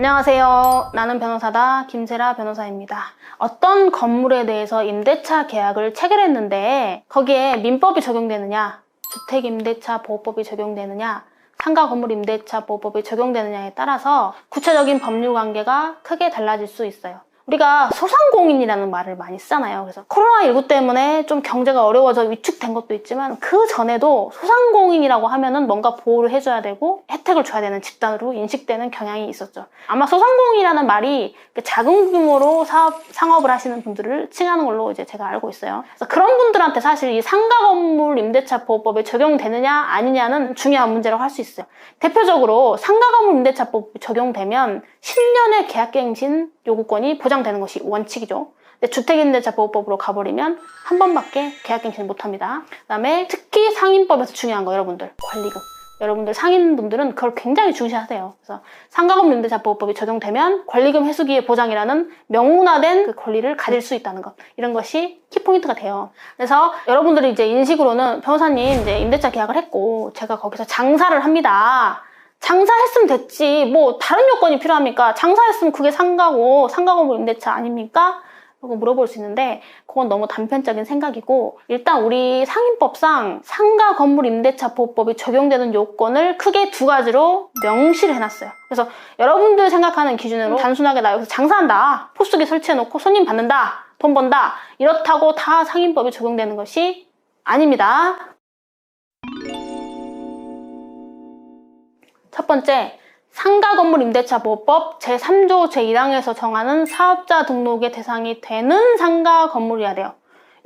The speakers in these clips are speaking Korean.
안녕하세요. 나는 변호사다 김세라 변호사입니다. 어떤 건물에 대해서 임대차 계약을 체결했는데 거기에 민법이 적용되느냐, 주택임대차보호법이 적용되느냐, 상가건물임대차보호법이 적용되느냐에 따라서 구체적인 법률관계가 크게 달라질 수 있어요. 우리가 소상공인이라는 말을 많이 쓰잖아요. 그래서 코로나19 때문에 좀 경제가 어려워져 위축된 것도 있지만 그 전에도 소상공인이라고 하면은 뭔가 보호를 해줘야 되고 혜택을 줘야 되는 집단으로 인식되는 경향이 있었죠. 아마 소상공인이라는 말이 작은 규모로 상업을 하시는 분들을 칭하는 걸로 이제 제가 알고 있어요. 그래서 그런 분들한테 사실 이 상가건물 임대차보호법에 적용되느냐 아니냐는 중요한 문제라고 할 수 있어요. 대표적으로 상가건물 임대차법이 적용되면 10년의 계약갱신 요구권이 보장되는 것이 원칙이죠. 근데 주택임대차보호법으로 가버리면 한 번밖에 계약갱신을 못합니다. 그 다음에 특히 상인법에서 중요한 거 여러분들 권리금. 여러분들 상인분들은 그걸 굉장히 중시하세요. 그래서 상가건물 임대차보호법이 적용되면 권리금 회수기의 보장이라는 명문화된 그 권리를 가질 수 있다는 것. 이런 것이 키포인트가 돼요. 그래서 여러분들이 이제 인식으로는 변호사님 이제 임대차 계약을 했고 제가 거기서 장사를 합니다. 장사했으면 됐지 뭐 다른 요건이 필요합니까? 장사했으면 그게 상가고 상가건물 임대차 아닙니까? 라고 물어볼 수 있는데 그건 너무 단편적인 생각이고 일단 우리 상인법상 상가건물 임대차보호법이 적용되는 요건을 크게 두 가지로 명시를 해놨어요. 그래서 여러분들 생각하는 기준으로 단순하게 나 여기서 장사한다, 포스기 설치해놓고 손님 받는다, 돈 번다 이렇다고 다 상인법이 적용되는 것이 아닙니다. 첫 번째, 상가건물 임대차보호법 제3조 제1항에서 정하는 사업자 등록의 대상이 되는 상가건물이어야 돼요.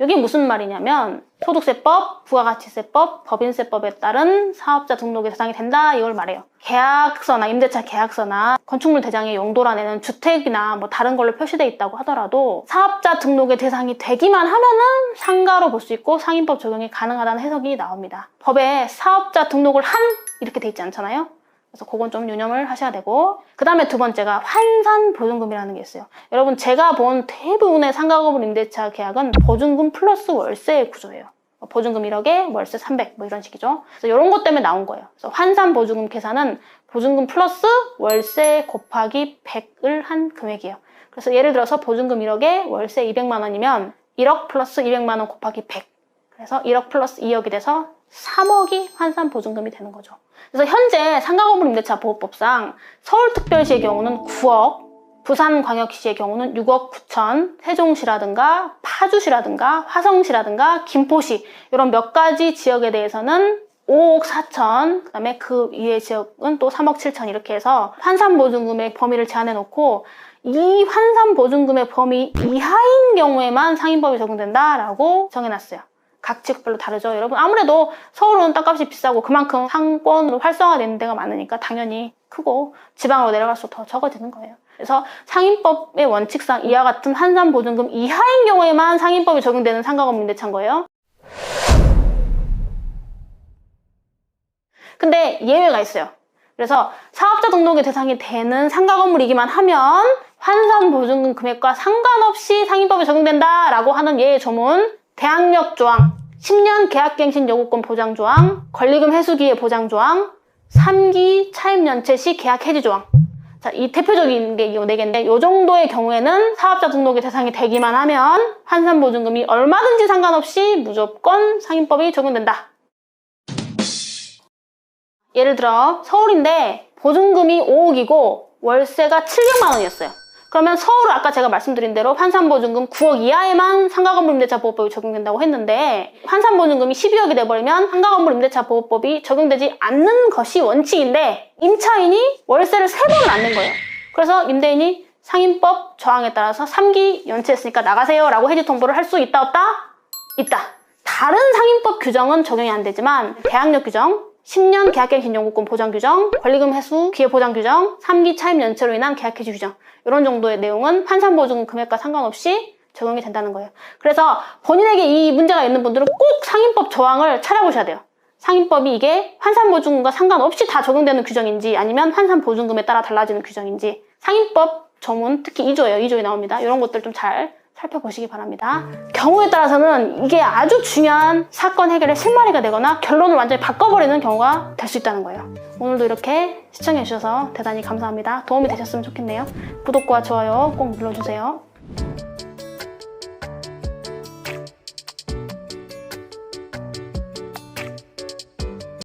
이게 무슨 말이냐면 소득세법, 부가가치세법, 법인세법에 따른 사업자 등록의 대상이 된다 이걸 말해요. 계약서나 임대차 계약서나 건축물 대장의 용도란에는 주택이나 뭐 다른 걸로 표시되어 있다고 하더라도 사업자 등록의 대상이 되기만 하면은 상가로 볼 수 있고 상인법 적용이 가능하다는 해석이 나옵니다. 법에 사업자 등록을 한 이렇게 돼 있지 않잖아요. 그래서 그건 좀 유념을 하셔야 되고 그 다음에 두 번째가 환산보증금이라는 게 있어요. 여러분 제가 본 대부분의 상가건물 임대차 계약은 보증금 플러스 월세의 구조예요. 보증금 1억에 월세 300 뭐 이런 식이죠. 그래서 이런 것 때문에 나온 거예요. 그래서 환산보증금 계산은 보증금 플러스 월세 곱하기 100을 한 금액이에요. 그래서 예를 들어서 보증금 1억에 월세 200만 원이면 1억 플러스 200만 원 곱하기 100 그래서 1억 플러스 2억이 돼서 3억이 환산보증금이 되는 거죠. 그래서 현재 상가건물 임대차 보호법상 서울특별시의 경우는 9억, 부산광역시의 경우는 6억 9천, 세종시라든가 파주시라든가 화성시라든가 김포시 이런 몇 가지 지역에 대해서는 5억 4천, 그 다음에 그 이외의 지역은 또 3억 7천 이렇게 해서 환산보증금의 범위를 제한해 놓고 이 환산보증금의 범위 이하인 경우에만 상인법이 적용된다라고 정해놨어요. 각 지역별로 다르죠. 여러분 아무래도 서울은 땅값이 비싸고 그만큼 상권으로 활성화되는 데가 많으니까 당연히 크고 지방으로 내려갈수록 더 적어지는 거예요. 그래서 상인법의 원칙상 이와 같은 환산보증금 이하인 경우에만 상인법이 적용되는 상가건물 임대차인 거예요. 근데 예외가 있어요. 그래서 사업자 등록의 대상이 되는 상가건물이기만 하면 환산보증금 금액과 상관없이 상인법이 적용된다라고 하는 예외 조문 대항력 조항, 10년 계약갱신 요구권 보장 조항, 권리금 회수기의 보장 조항, 3기 차입연체 시 계약 해지 조항. 자, 이 대표적인 게 이 4개인데 이 정도의 경우에는 사업자 등록의 대상이 되기만 하면 환산보증금이 얼마든지 상관없이 무조건 상인법이 적용된다. 예를 들어 서울인데 보증금이 5억이고 월세가 700만 원이었어요. 그러면 서울은 아까 제가 말씀드린 대로 환산보증금 9억 이하에만 상가건물 임대차보호법이 적용된다고 했는데 환산보증금이 12억이 돼버리면 상가건물 임대차보호법이 적용되지 않는 것이 원칙인데 임차인이 월세를 3번을 안 낸 거예요. 그래서 임대인이 상인법 저항에 따라서 3기 연체했으니까 나가세요 라고 해지 통보를 할 수 있다 없다? 있다. 다른 상인법 규정은 적용이 안 되지만 대항력 규정, 10년 계약갱신 요구권 보장 규정, 권리금 회수 기회 보장 규정, 3기 차입 연체로 인한 계약 해지 규정 이런 정도의 내용은 환산보증금 금액과 상관없이 적용이 된다는 거예요. 그래서 본인에게 이 문제가 있는 분들은 꼭 상인법 조항을 찾아보셔야 돼요. 상인법이 이게 환산보증금과 상관없이 다 적용되는 규정인지 아니면 환산보증금에 따라 달라지는 규정인지 상인법 조문 특히 2조예요. 2조에 나옵니다. 이런 것들 좀 잘 살펴보시기 바랍니다. 경우에 따라서는 이게 아주 중요한 사건 해결의 실마리가 되거나 결론을 완전히 바꿔버리는 경우가 될 수 있다는 거예요. 오늘도 이렇게 시청해주셔서 대단히 감사합니다. 도움이 되셨으면 좋겠네요. 구독과 좋아요 꼭 눌러주세요.